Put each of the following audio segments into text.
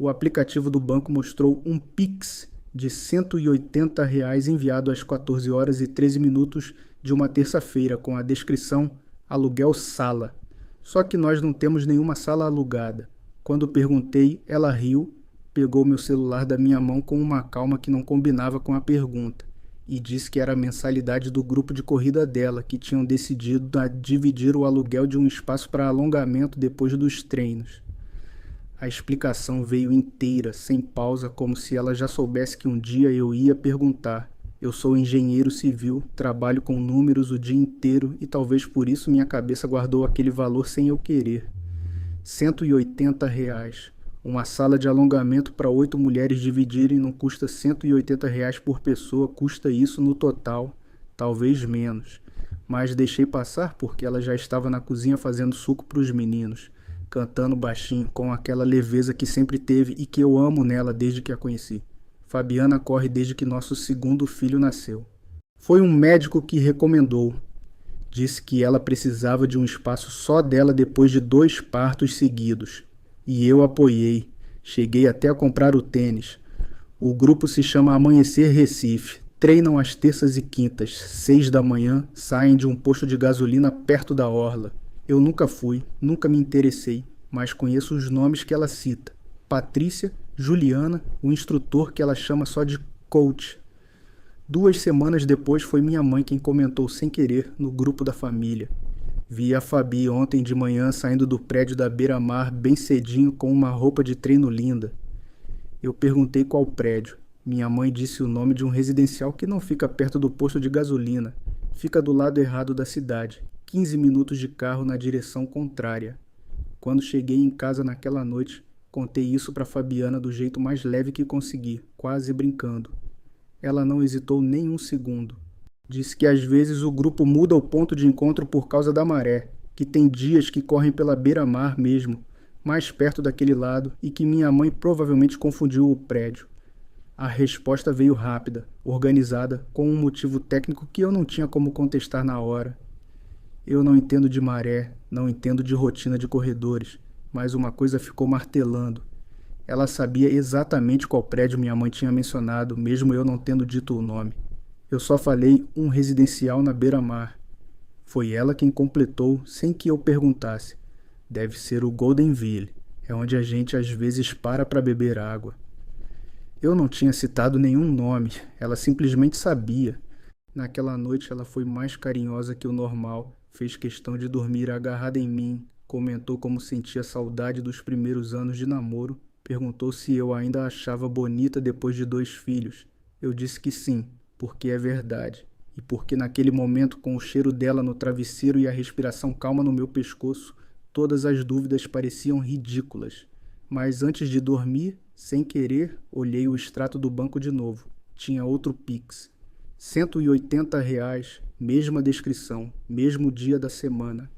O aplicativo do banco mostrou um Pix de R$ 180 enviado às 14 horas e 13 minutos de uma terça-feira, com a descrição aluguel sala. Só que nós não temos nenhuma sala alugada. Quando perguntei, ela riu, pegou meu celular da minha mão com uma calma que não combinava com a pergunta e disse que era a mensalidade do grupo de corrida dela, que tinham decidido dividir o aluguel de um espaço para alongamento depois dos treinos. A explicação veio inteira, sem pausa, como se ela já soubesse que um dia eu ia perguntar. Eu sou engenheiro civil, trabalho com números o dia inteiro e talvez por isso minha cabeça guardou aquele valor sem eu querer. R$ 180. Uma sala de alongamento para 8 mulheres dividirem não custa R$ 180 por pessoa, custa isso no total, talvez menos. Mas deixei passar porque ela já estava na cozinha fazendo suco para os meninos, cantando baixinho, com aquela leveza que sempre teve e que eu amo nela desde que a conheci. Fabiana corre desde que nosso segundo filho nasceu. Foi um médico que recomendou. Disse que ela precisava de um espaço só dela depois de 2 partos seguidos. E eu apoiei. Cheguei até a comprar o tênis. O grupo se chama Amanhecer Recife. Treinam às terças e quintas, 6 da manhã, saem de um posto de gasolina perto da orla. Eu nunca fui, nunca me interessei, mas conheço os nomes que ela cita. Patrícia, Juliana, o instrutor que ela chama só de coach. 2 semanas depois foi minha mãe quem comentou sem querer no grupo da família. Vi a Fabi ontem de manhã saindo do prédio da beira-mar bem cedinho com uma roupa de treino linda. Eu perguntei qual prédio. Minha mãe disse o nome de um residencial que não fica perto do posto de gasolina. Fica do lado errado da cidade, 15 minutos de carro na direção contrária. Quando cheguei em casa naquela noite, contei isso para Fabiana do jeito mais leve que consegui, quase brincando. Ela não hesitou nem um segundo. Disse que às vezes o grupo muda o ponto de encontro por causa da maré, que tem dias que correm pela beira-mar mesmo, mais perto daquele lado, e que minha mãe provavelmente confundiu o prédio. A resposta veio rápida, organizada, com um motivo técnico que eu não tinha como contestar na hora. Eu não entendo de maré, não entendo de rotina de corredores, mas uma coisa ficou martelando. Ela sabia exatamente qual prédio minha mãe tinha mencionado, mesmo eu não tendo dito o nome. Eu só falei um residencial na beira-mar. Foi ela quem completou sem que eu perguntasse. Deve ser o Goldenville, é onde a gente às vezes para beber água. Eu não tinha citado nenhum nome, ela simplesmente sabia. Naquela noite ela foi mais carinhosa que o normal, fez questão de dormir agarrada em mim, comentou como sentia saudade dos primeiros anos de namoro, perguntou se eu ainda a achava bonita depois de 2 filhos. Eu disse que sim, porque é verdade, e porque naquele momento, com o cheiro dela no travesseiro e a respiração calma no meu pescoço, todas as dúvidas pareciam ridículas. Mas antes de dormir, sem querer, olhei o extrato do banco de novo. Tinha outro Pix. R$ 180, mesma descrição, mesmo dia da semana.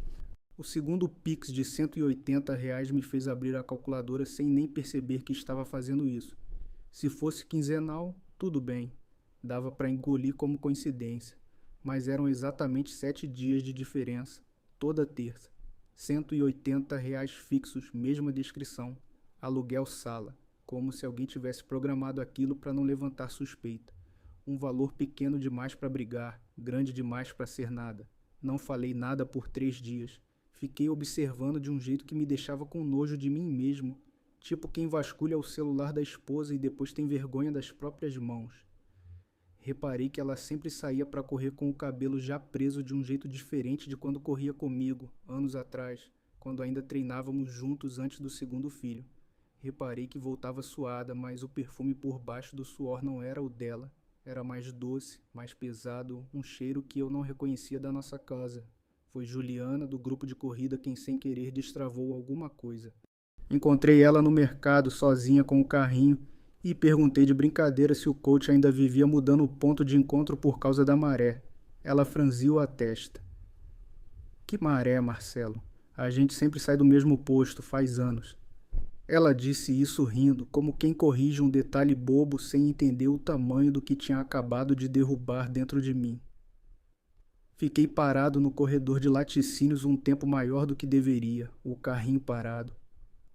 O segundo Pix de R$ 180 me fez abrir a calculadora sem nem perceber que estava fazendo isso. Se fosse quinzenal, tudo bem. Dava para engolir como coincidência. Mas eram exatamente 7 dias de diferença, toda terça. R$ 180 fixos, mesma descrição. Aluguel sala, como se alguém tivesse programado aquilo para não levantar suspeita. Um valor pequeno demais para brigar, grande demais para ser nada. Não falei nada por 3 dias. Fiquei observando de um jeito que me deixava com nojo de mim mesmo, tipo quem vasculha o celular da esposa e depois tem vergonha das próprias mãos. Reparei que ela sempre saía para correr com o cabelo já preso de um jeito diferente de quando corria comigo, anos atrás, quando ainda treinávamos juntos antes do segundo filho. Reparei que voltava suada, mas o perfume por baixo do suor não era o dela. Era mais doce, mais pesado, um cheiro que eu não reconhecia da nossa casa. Foi Juliana, do grupo de corrida, quem sem querer destravou alguma coisa. Encontrei ela no mercado, sozinha com o carrinho, e perguntei de brincadeira se o coach ainda vivia mudando o ponto de encontro por causa da maré. Ela franziu a testa. Que maré, Marcelo? A gente sempre sai do mesmo posto, faz anos. Ela disse isso rindo, como quem corrige um detalhe bobo sem entender o tamanho do que tinha acabado de derrubar dentro de mim. Fiquei parado no corredor de laticínios um tempo maior do que deveria, o carrinho parado.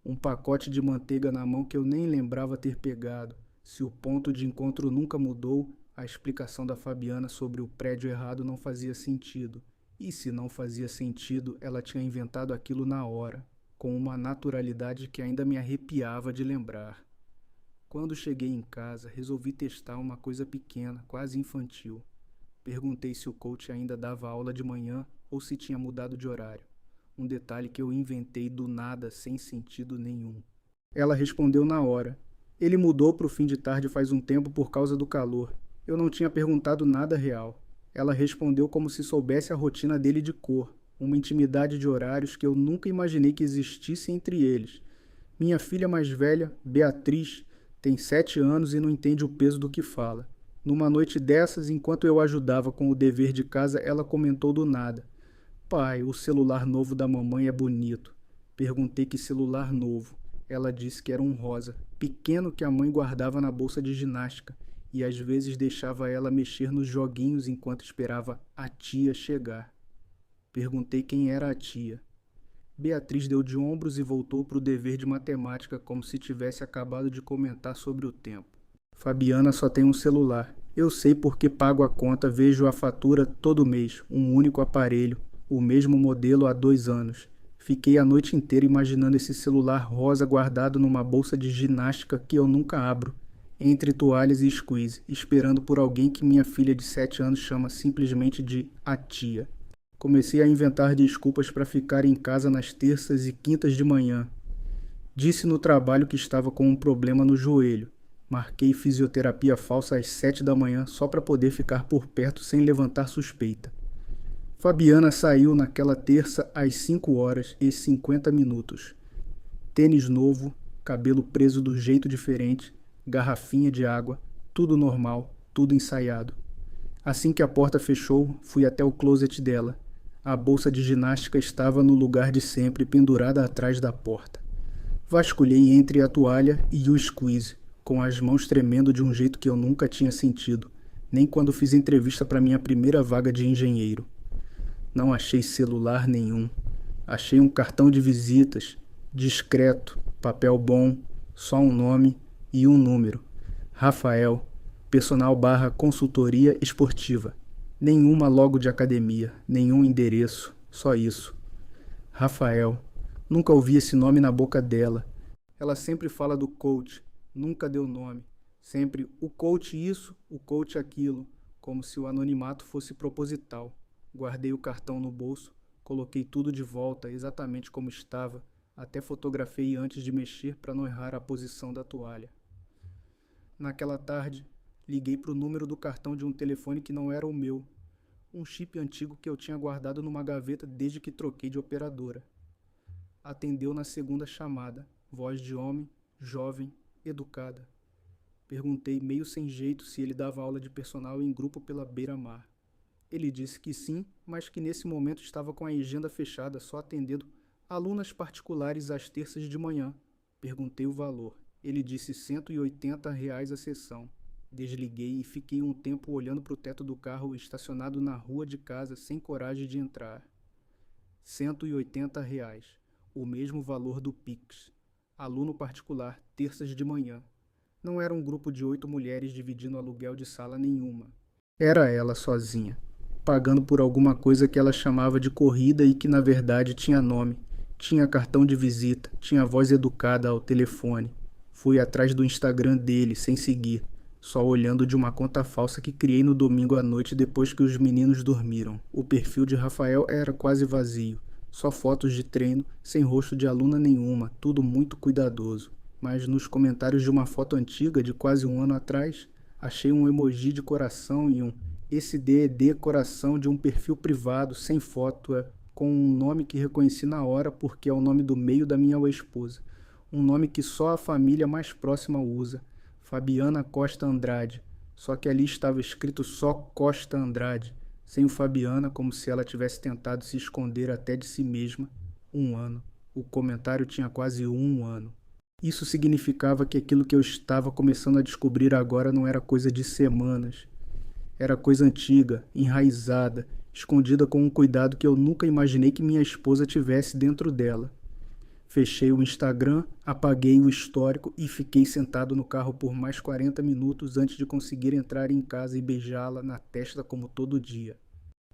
Um pacote de manteiga na mão que eu nem lembrava ter pegado. Se o ponto de encontro nunca mudou, a explicação da Fabiana sobre o prédio errado não fazia sentido. E se não fazia sentido, ela tinha inventado aquilo na hora, com uma naturalidade que ainda me arrepiava de lembrar. Quando cheguei em casa, resolvi testar uma coisa pequena, quase infantil. Perguntei se o coach ainda dava aula de manhã ou se tinha mudado de horário. Um detalhe que eu inventei do nada, sem sentido nenhum. Ela respondeu na hora. Ele mudou para o fim de tarde faz um tempo por causa do calor. Eu não tinha perguntado nada real. Ela respondeu como se soubesse a rotina dele de cor, uma intimidade de horários que eu nunca imaginei que existisse entre eles. Minha filha mais velha, Beatriz, tem 7 anos e não entende o peso do que fala. Numa noite dessas, enquanto eu ajudava com o dever de casa, ela comentou do nada. Pai, o celular novo da mamãe é bonito. Perguntei que celular novo. Ela disse que era um rosa, pequeno que a mãe guardava na bolsa de ginástica e às vezes deixava ela mexer nos joguinhos enquanto esperava a tia chegar. Perguntei quem era a tia. Beatriz deu de ombros e voltou para o dever de matemática como se tivesse acabado de comentar sobre o tempo. Fabiana só tem um celular. Eu sei porque pago a conta, vejo a fatura todo mês, um único aparelho, o mesmo modelo há 2 anos. Fiquei a noite inteira imaginando esse celular rosa guardado numa bolsa de ginástica que eu nunca abro, entre toalhas e squeeze, esperando por alguém que minha filha de 7 anos chama simplesmente de a tia. Comecei a inventar desculpas para ficar em casa nas terças e quintas de manhã. Disse no trabalho que estava com um problema no joelho. Marquei fisioterapia falsa às 7 da manhã só para poder ficar por perto sem levantar suspeita. Fabiana saiu naquela terça às 5h50. Tênis novo, cabelo preso do jeito diferente, garrafinha de água, tudo normal, tudo ensaiado. Assim que a porta fechou, fui até o closet dela. A bolsa de ginástica estava no lugar de sempre, pendurada atrás da porta. Vasculhei entre a toalha e o squeeze, com as mãos tremendo de um jeito que eu nunca tinha sentido, nem quando fiz entrevista para minha primeira vaga de engenheiro. Não achei celular nenhum. Achei um cartão de visitas, discreto, papel bom, só um nome e um número. Rafael, personal/consultoria esportiva. Nenhuma logo de academia, nenhum endereço, só isso. Rafael. Nunca ouvi esse nome na boca dela. Ela sempre fala do coach, nunca deu nome. Sempre o coach isso, o coach aquilo, como se o anonimato fosse proposital. Guardei o cartão no bolso, coloquei tudo de volta exatamente como estava, até fotografei antes de mexer para não errar a posição da toalha. Naquela tarde, liguei para o número do cartão de um telefone que não era o meu, um chip antigo que eu tinha guardado numa gaveta desde que troquei de operadora. Atendeu na segunda chamada, voz de homem, jovem, educada. Perguntei meio sem jeito se ele dava aula de personal em grupo pela beira-mar. Ele disse que sim, mas que nesse momento estava com a agenda fechada, só atendendo alunas particulares às terças de manhã. Perguntei o valor. Ele disse R$ 180 a sessão. Desliguei e fiquei um tempo olhando para o teto do carro estacionado na rua de casa sem coragem de entrar. R$ 180, o mesmo valor do Pix. Aluno particular, terças de manhã. Não era um grupo de 8 mulheres dividindo aluguel de sala nenhuma. Era ela sozinha, pagando por alguma coisa que ela chamava de corrida e que na verdade tinha nome, tinha cartão de visita, tinha voz educada ao telefone. Fui atrás do Instagram dele, sem seguir, só olhando de uma conta falsa que criei no domingo à noite depois que os meninos dormiram. O perfil de Rafael era quase vazio, só fotos de treino, sem rosto de aluna nenhuma, tudo muito cuidadoso. Mas nos comentários de uma foto antiga de quase 1 ano atrás, achei um emoji de coração e um esse DED coração de um perfil privado, sem foto, com um nome que reconheci na hora porque é o nome do meio da minha esposa. Um nome que só a família mais próxima usa, Fabiana Costa Andrade. Só que ali estava escrito só Costa Andrade, sem o Fabiana, como se ela tivesse tentado se esconder até de si mesma. 1 ano. O comentário tinha quase 1 ano. Isso significava que aquilo que eu estava começando a descobrir agora não era coisa de semanas. Era coisa antiga, enraizada, escondida com um cuidado que eu nunca imaginei que minha esposa tivesse dentro dela. Fechei o Instagram, apaguei o histórico e fiquei sentado no carro por mais 40 minutos antes de conseguir entrar em casa e beijá-la na testa como todo dia.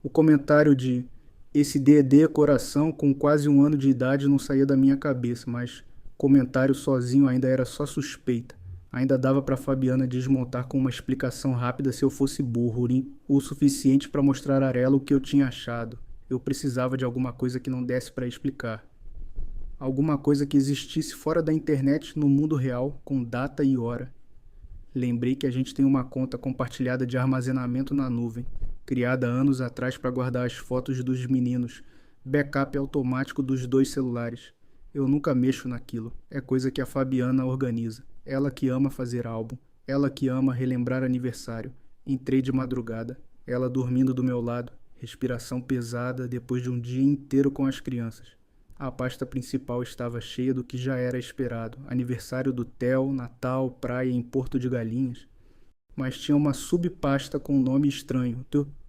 O comentário de "esse DD é coração" com quase 1 ano de idade não saía da minha cabeça, mas comentário sozinho ainda era só suspeita. Ainda dava para Fabiana desmontar com uma explicação rápida se eu fosse burro, o suficiente para mostrar a ela o que eu tinha achado. Eu precisava de alguma coisa que não desse para explicar. Alguma coisa que existisse fora da internet no mundo real, com data e hora. Lembrei que a gente tem uma conta compartilhada de armazenamento na nuvem, criada anos atrás para guardar as fotos dos meninos, backup automático dos 2 celulares. Eu nunca mexo naquilo, é coisa que a Fabiana organiza. Ela que ama fazer álbum, ela que ama relembrar aniversário. Entrei de madrugada, ela dormindo do meu lado, respiração pesada depois de um dia inteiro com as crianças. A pasta principal estava cheia do que já era esperado, aniversário do Theo, Natal, praia em Porto de Galinhas. Mas tinha uma subpasta com um nome estranho,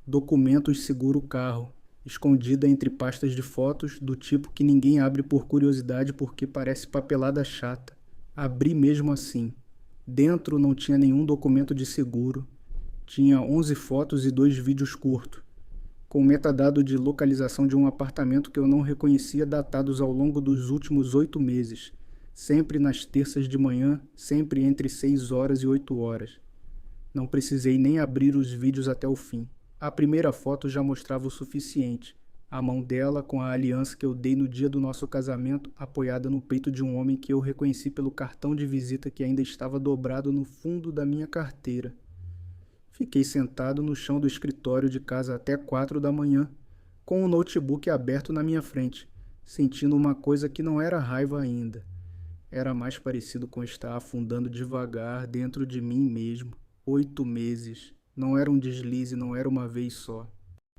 Documentos Seguro Carro, escondida entre pastas de fotos do tipo que ninguém abre por curiosidade porque parece papelada chata. Abri mesmo assim. Dentro não tinha nenhum documento de seguro. Tinha 11 fotos e 2 vídeos curtos, com metadado de localização de um apartamento que eu não reconhecia, datados ao longo dos últimos 8 meses, sempre nas terças de manhã, sempre entre 6 horas e 8 horas. Não precisei nem abrir os vídeos até o fim. A primeira foto já mostrava o suficiente. A mão dela com a aliança que eu dei no dia do nosso casamento, apoiada no peito de um homem que eu reconheci pelo cartão de visita que ainda estava dobrado no fundo da minha carteira. Fiquei sentado no chão do escritório de casa até 4 da manhã, com o notebook aberto na minha frente, sentindo uma coisa que não era raiva ainda. Era mais parecido com estar afundando devagar dentro de mim mesmo. 8 meses. Não era um deslize, não era uma vez só.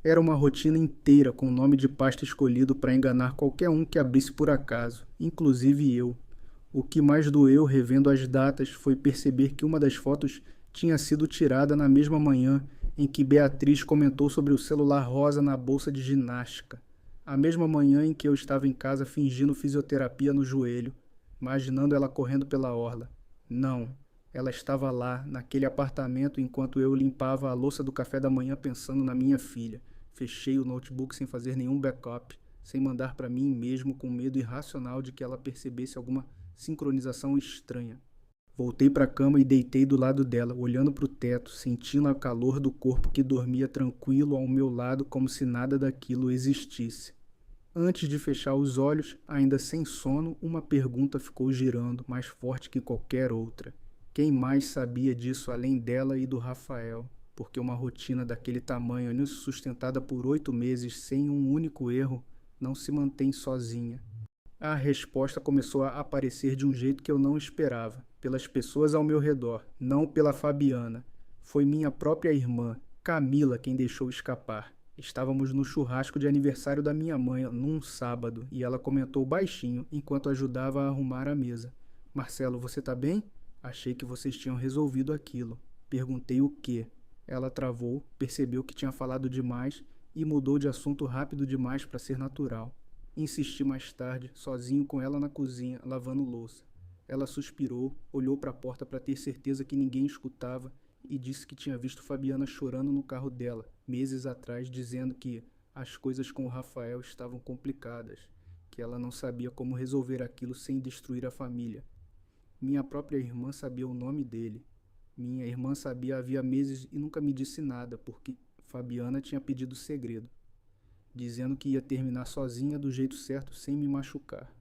Era uma rotina inteira com o nome de pasta escolhido para enganar qualquer um que abrisse por acaso, inclusive eu. O que mais doeu revendo as datas foi perceber que uma das fotos tinha sido tirada na mesma manhã em que Beatriz comentou sobre o celular rosa na bolsa de ginástica. A mesma manhã em que eu estava em casa fingindo fisioterapia no joelho, imaginando ela correndo pela orla. Não, ela estava lá, naquele apartamento, enquanto eu limpava a louça do café da manhã pensando na minha filha. Fechei o notebook sem fazer nenhum backup, sem mandar para mim mesmo, com medo irracional de que ela percebesse alguma sincronização estranha. Voltei para a cama e deitei do lado dela, olhando para o teto, sentindo o calor do corpo que dormia tranquilo ao meu lado como se nada daquilo existisse. Antes de fechar os olhos, ainda sem sono, uma pergunta ficou girando, mais forte que qualquer outra. Quem mais sabia disso além dela e do Rafael? Porque uma rotina daquele tamanho, sustentada por 8 meses sem um único erro, não se mantém sozinha. A resposta começou a aparecer de um jeito que eu não esperava, pelas pessoas ao meu redor, não pela Fabiana. Foi minha própria irmã, Camila, quem deixou escapar. Estávamos no churrasco de aniversário da minha mãe, num sábado, e ela comentou baixinho, enquanto ajudava a arrumar a mesa. "Marcelo, você tá bem? Achei que vocês tinham resolvido aquilo." Perguntei o quê. Ela travou, percebeu que tinha falado demais e mudou de assunto rápido demais para ser natural. Insisti mais tarde, sozinho com ela na cozinha, lavando louça. Ela suspirou, olhou para a porta para ter certeza que ninguém escutava e disse que tinha visto Fabiana chorando no carro dela, meses atrás, dizendo que as coisas com o Rafael estavam complicadas, que ela não sabia como resolver aquilo sem destruir a família. Minha própria irmã sabia o nome dele. Minha irmã sabia havia meses e nunca me disse nada, porque Fabiana tinha pedido segredo, dizendo que ia terminar sozinha do jeito certo sem me machucar.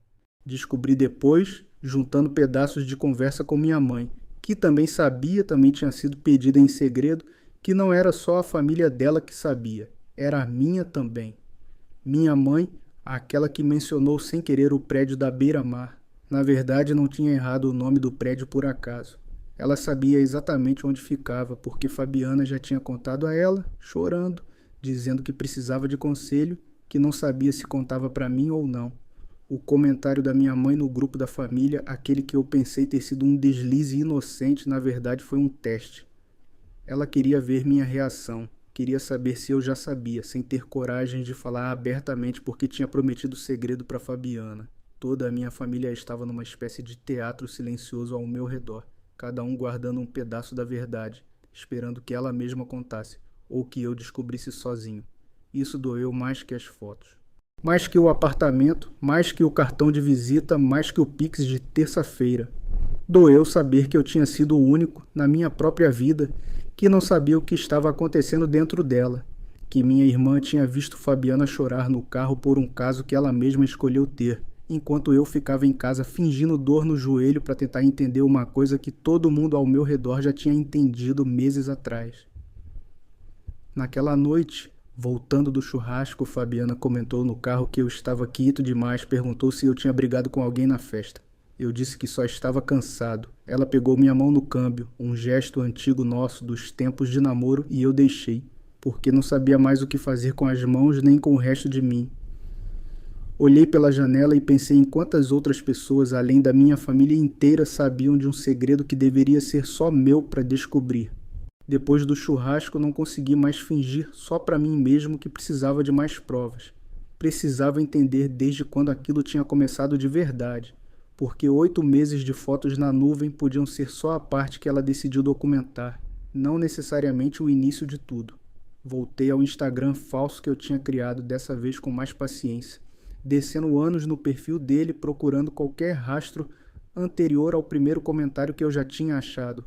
Descobri depois, juntando pedaços de conversa com minha mãe, que também sabia, também tinha sido pedida em segredo, que não era só a família dela que sabia, era a minha também. Minha mãe, aquela que mencionou sem querer o prédio da beira-mar, na verdade não tinha errado o nome do prédio por acaso. Ela sabia exatamente onde ficava, porque Fabiana já tinha contado a ela, chorando, dizendo que precisava de conselho, que não sabia se contava para mim ou não. O comentário da minha mãe no grupo da família, aquele que eu pensei ter sido um deslize inocente, na verdade foi um teste. Ela queria ver minha reação, queria saber se eu já sabia, sem ter coragem de falar abertamente porque tinha prometido segredo para Fabiana. Toda a minha família estava numa espécie de teatro silencioso ao meu redor, cada um guardando um pedaço da verdade, esperando que ela mesma contasse, ou que eu descobrisse sozinho. Isso doeu mais que as fotos. Mais que o apartamento, mais que o cartão de visita, mais que o Pix de terça-feira. Doeu saber que eu tinha sido o único, na minha própria vida, que não sabia o que estava acontecendo dentro dela. Que minha irmã tinha visto Fabiana chorar no carro por um caso que ela mesma escolheu ter, enquanto eu ficava em casa fingindo dor no joelho para tentar entender uma coisa que todo mundo ao meu redor já tinha entendido meses atrás. Naquela noite, voltando do churrasco, Fabiana comentou no carro que eu estava quieto demais, perguntou se eu tinha brigado com alguém na festa. Eu disse que só estava cansado. Ela pegou minha mão no câmbio, um gesto antigo nosso dos tempos de namoro, e eu deixei, porque não sabia mais o que fazer com as mãos nem com o resto de mim. Olhei pela janela e pensei em quantas outras pessoas, além da minha família inteira, sabiam de um segredo que deveria ser só meu para descobrir. Depois do churrasco, não consegui mais fingir só para mim mesmo que precisava de mais provas. Precisava entender desde quando aquilo tinha começado de verdade, porque 8 meses de fotos na nuvem podiam ser só a parte que ela decidiu documentar, não necessariamente o início de tudo. Voltei ao Instagram falso que eu tinha criado, dessa vez com mais paciência, descendo anos no perfil dele procurando qualquer rastro anterior ao primeiro comentário que eu já tinha achado.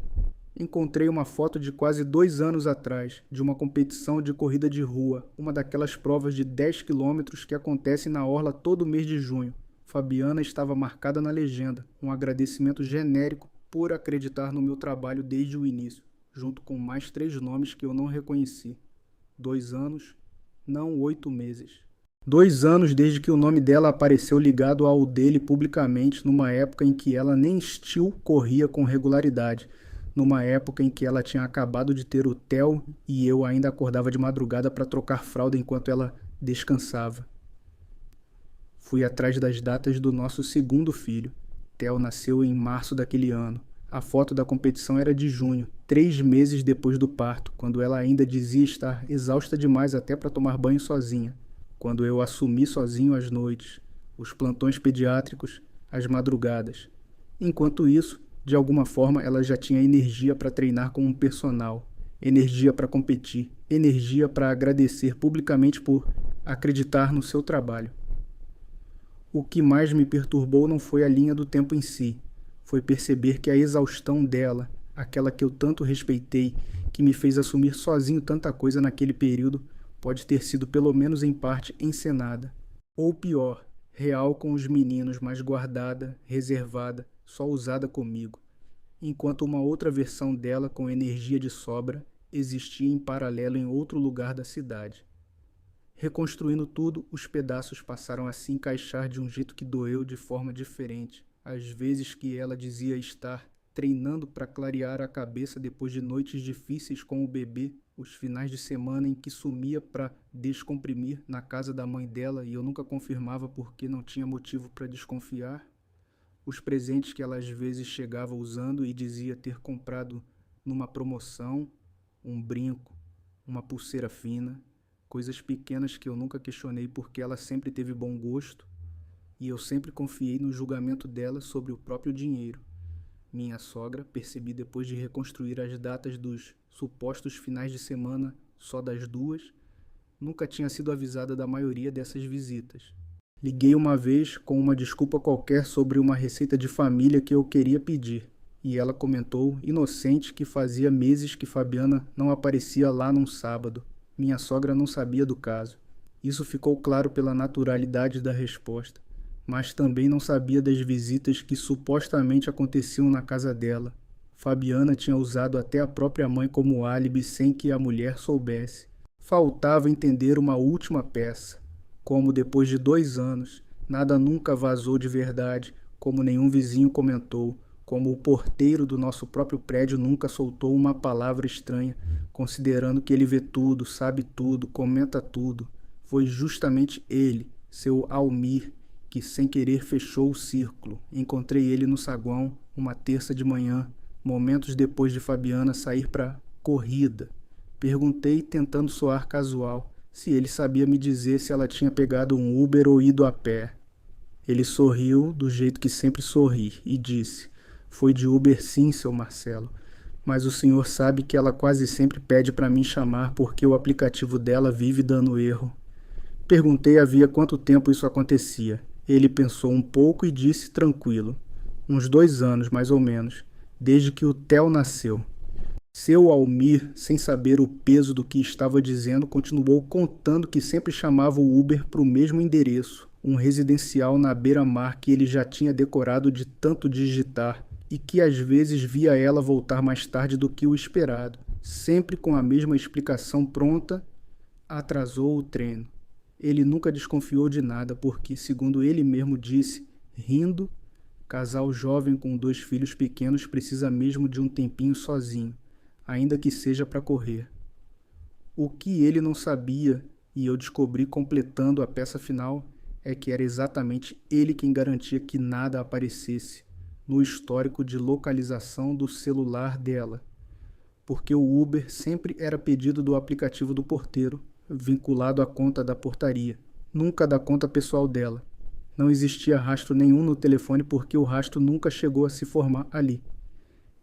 Encontrei uma foto de quase 2 anos atrás, de uma competição de corrida de rua, uma daquelas provas de 10 quilômetros que acontecem na orla todo mês de junho. Fabiana estava marcada na legenda, um agradecimento genérico por acreditar no meu trabalho desde o início, junto com mais 3 nomes que eu não reconheci. 2 anos, não 8 meses. 2 anos desde que o nome dela apareceu ligado ao dele publicamente, numa época em que ela nem still corria com regularidade, numa época em que ela tinha acabado de ter o Theo e eu ainda acordava de madrugada para trocar fralda enquanto ela descansava. Fui atrás das datas do nosso segundo filho. Theo nasceu em março daquele ano. A foto da competição era de junho, 3 meses depois do parto, quando ela ainda dizia estar exausta demais até para tomar banho sozinha. Quando eu assumi sozinho as noites, os plantões pediátricos, as madrugadas. Enquanto isso, de alguma forma, ela já tinha energia para treinar com um personal, energia para competir, energia para agradecer publicamente por acreditar no seu trabalho. O que mais me perturbou não foi a linha do tempo em si, foi perceber que a exaustão dela, aquela que eu tanto respeitei, que me fez assumir sozinho tanta coisa naquele período, pode ter sido pelo menos em parte encenada. Ou pior, real com os meninos, mas guardada, reservada, só usada comigo. Enquanto uma outra versão dela com energia de sobra existia em paralelo em outro lugar da cidade. Reconstruindo tudo, os pedaços passaram a se encaixar de um jeito que doeu de forma diferente. Às vezes que ela dizia estar treinando para clarear a cabeça depois de noites difíceis com o bebê, os finais de semana em que sumia para descomprimir na casa da mãe dela e eu nunca confirmava porque não tinha motivo para desconfiar, os presentes que ela às vezes chegava usando e dizia ter comprado numa promoção, um brinco, uma pulseira fina, coisas pequenas que eu nunca questionei porque ela sempre teve bom gosto e eu sempre confiei no julgamento dela sobre o próprio dinheiro. Minha sogra, percebi depois de reconstruir as datas dos supostos finais de semana só das 2, nunca tinha sido avisada da maioria dessas visitas. Liguei uma vez com uma desculpa qualquer sobre uma receita de família que eu queria pedir, e ela comentou, inocente, que fazia meses que Fabiana não aparecia lá num sábado. Minha sogra não sabia do caso. Isso ficou claro pela naturalidade da resposta, mas também não sabia das visitas que supostamente aconteciam na casa dela. Fabiana tinha usado até a própria mãe como álibi sem que a mulher soubesse. Faltava entender uma última peça. Como depois de 2 anos, nada nunca vazou de verdade, como nenhum vizinho comentou, como o porteiro do nosso próprio prédio nunca soltou uma palavra estranha, considerando que ele vê tudo, sabe tudo, comenta tudo. Foi justamente ele, seu Almir, que sem querer fechou o círculo. Encontrei ele no saguão, uma terça de manhã, momentos depois de Fabiana sair para corrida. Perguntei, tentando soar casual, se ele sabia me dizer se ela tinha pegado um Uber ou ido a pé. Ele sorriu do jeito que sempre sorri e disse: Foi de Uber sim, seu Marcelo. Mas o senhor sabe que ela quase sempre pede para mim chamar porque o aplicativo dela vive dando erro. Perguntei havia quanto tempo isso acontecia. Ele pensou um pouco e disse tranquilo: Uns 2 anos, mais ou menos, desde que o Theo nasceu. Seu Almir, sem saber o peso do que estava dizendo, continuou contando que sempre chamava o Uber para o mesmo endereço, um residencial na beira-mar que ele já tinha decorado de tanto digitar, e que às vezes via ela voltar mais tarde do que o esperado, sempre com a mesma explicação pronta: atrasou o treino. Ele nunca desconfiou de nada porque, segundo ele mesmo disse, rindo, casal jovem com 2 filhos pequenos precisa mesmo de um tempinho sozinho, ainda que seja para correr. O que ele não sabia, e eu descobri completando a peça final, é que era exatamente ele quem garantia que nada aparecesse no histórico de localização do celular dela, porque o Uber sempre era pedido do aplicativo do porteiro, vinculado à conta da portaria, nunca da conta pessoal dela. Não existia rastro nenhum no telefone porque o rastro nunca chegou a se formar ali.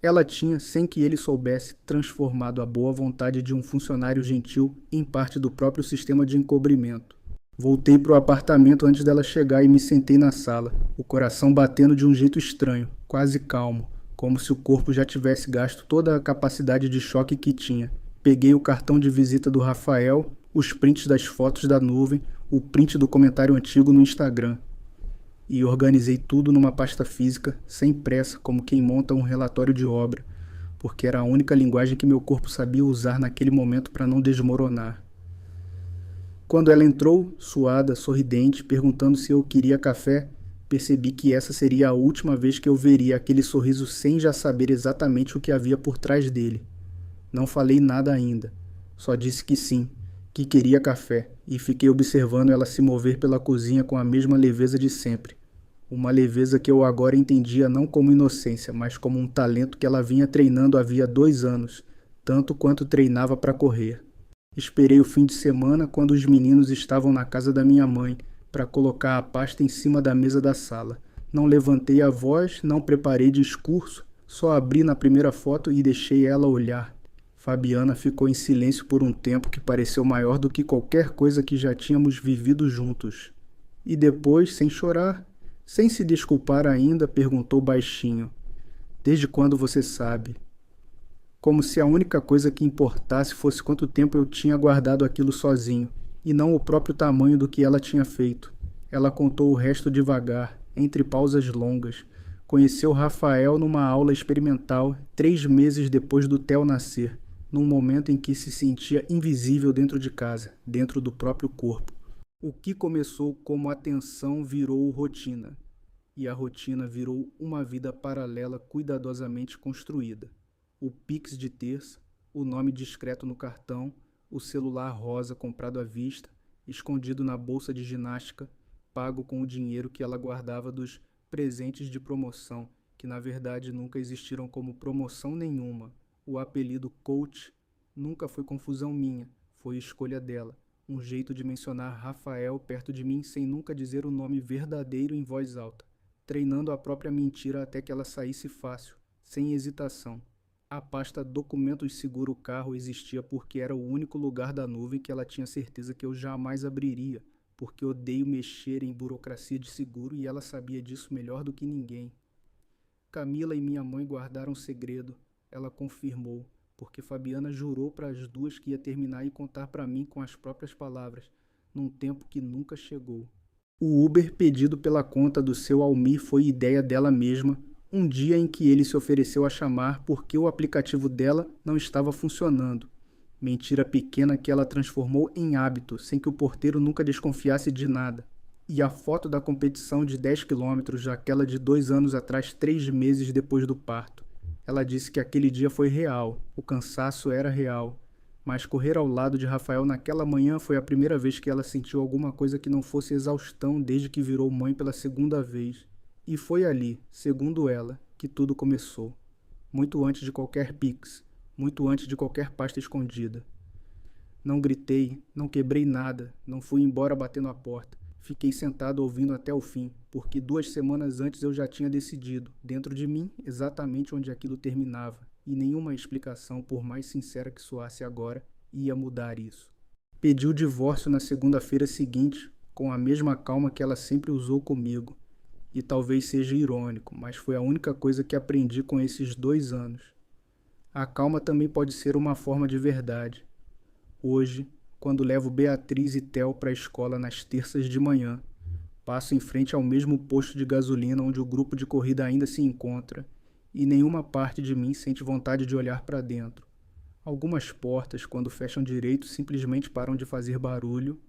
Ela tinha, sem que ele soubesse, transformado a boa vontade de um funcionário gentil em parte do próprio sistema de encobrimento. Voltei para o apartamento antes dela chegar e me sentei na sala, o coração batendo de um jeito estranho, quase calmo, como se o corpo já tivesse gasto toda a capacidade de choque que tinha. Peguei o cartão de visita do Rafael, os prints das fotos da nuvem, o print do comentário antigo no Instagram. E organizei tudo numa pasta física, sem pressa, como quem monta um relatório de obra, porque era a única linguagem que meu corpo sabia usar naquele momento para não desmoronar. Quando ela entrou, suada, sorridente, perguntando se eu queria café, percebi que essa seria a última vez que eu veria aquele sorriso sem já saber exatamente o que havia por trás dele. Não falei nada ainda, só disse que sim, que queria café, e fiquei observando ela se mover pela cozinha com a mesma leveza de sempre. Uma leveza que eu agora entendia não como inocência, mas como um talento que ela vinha treinando havia 2 anos, tanto quanto treinava para correr. Esperei o fim de semana quando os meninos estavam na casa da minha mãe para colocar a pasta em cima da mesa da sala. Não levantei a voz, não preparei discurso, só abri na primeira foto e deixei ela olhar. Fabiana ficou em silêncio por um tempo que pareceu maior do que qualquer coisa que já tínhamos vivido juntos. E depois, sem chorar, sem se desculpar ainda, perguntou baixinho: Desde quando você sabe? Como se a única coisa que importasse fosse quanto tempo eu tinha guardado aquilo sozinho, e não o próprio tamanho do que ela tinha feito. Ela contou o resto devagar, entre pausas longas. Conheceu Rafael numa aula experimental 3 meses depois do Theo nascer, num momento em que se sentia invisível dentro de casa, dentro do próprio corpo. O que começou como atenção virou rotina, e a rotina virou uma vida paralela cuidadosamente construída. O Pix de terça, o nome discreto no cartão, o celular rosa comprado à vista, escondido na bolsa de ginástica, pago com o dinheiro que ela guardava dos presentes de promoção, que na verdade nunca existiram como promoção nenhuma. O apelido coach nunca foi confusão minha, foi escolha dela, um jeito de mencionar Rafael perto de mim sem nunca dizer o nome verdadeiro em voz alta, treinando a própria mentira até que ela saísse fácil, sem hesitação. A pasta Documentos Seguro Carro existia porque era o único lugar da nuvem que ela tinha certeza que eu jamais abriria, porque odeio mexer em burocracia de seguro e ela sabia disso melhor do que ninguém. Camila e minha mãe guardaram segredo, ela confirmou, porque Fabiana jurou para as duas que ia terminar e contar para mim com as próprias palavras, num tempo que nunca chegou. O Uber pedido pela conta do seu Almir foi ideia dela mesma, um dia em que ele se ofereceu a chamar porque o aplicativo dela não estava funcionando. Mentira pequena que ela transformou em hábito, sem que o porteiro nunca desconfiasse de nada. E a foto da competição de 10 quilômetros, aquela de 2 anos atrás, 3 meses depois do parto. Ela disse que aquele dia foi real, o cansaço era real. Mas correr ao lado de Rafael naquela manhã foi a primeira vez que ela sentiu alguma coisa que não fosse exaustão desde que virou mãe pela 2ª vez. E foi ali, segundo ela, que tudo começou. Muito antes de qualquer Pix, muito antes de qualquer pasta escondida. Não gritei, não quebrei nada, não fui embora batendo a porta. Fiquei sentado ouvindo até o fim, porque 2 semanas antes eu já tinha decidido, dentro de mim, exatamente onde aquilo terminava, e nenhuma explicação, por mais sincera que soasse agora, ia mudar isso. Pedi o divórcio na segunda-feira seguinte, com a mesma calma que ela sempre usou comigo. E talvez seja irônico, mas foi a única coisa que aprendi com esses 2 anos. A calma também pode ser uma forma de verdade. Hoje, quando levo Beatriz e Theo para a escola nas terças de manhã, passo em frente ao mesmo posto de gasolina onde o grupo de corrida ainda se encontra, e nenhuma parte de mim sente vontade de olhar para dentro. Algumas portas, quando fecham direito, simplesmente param de fazer barulho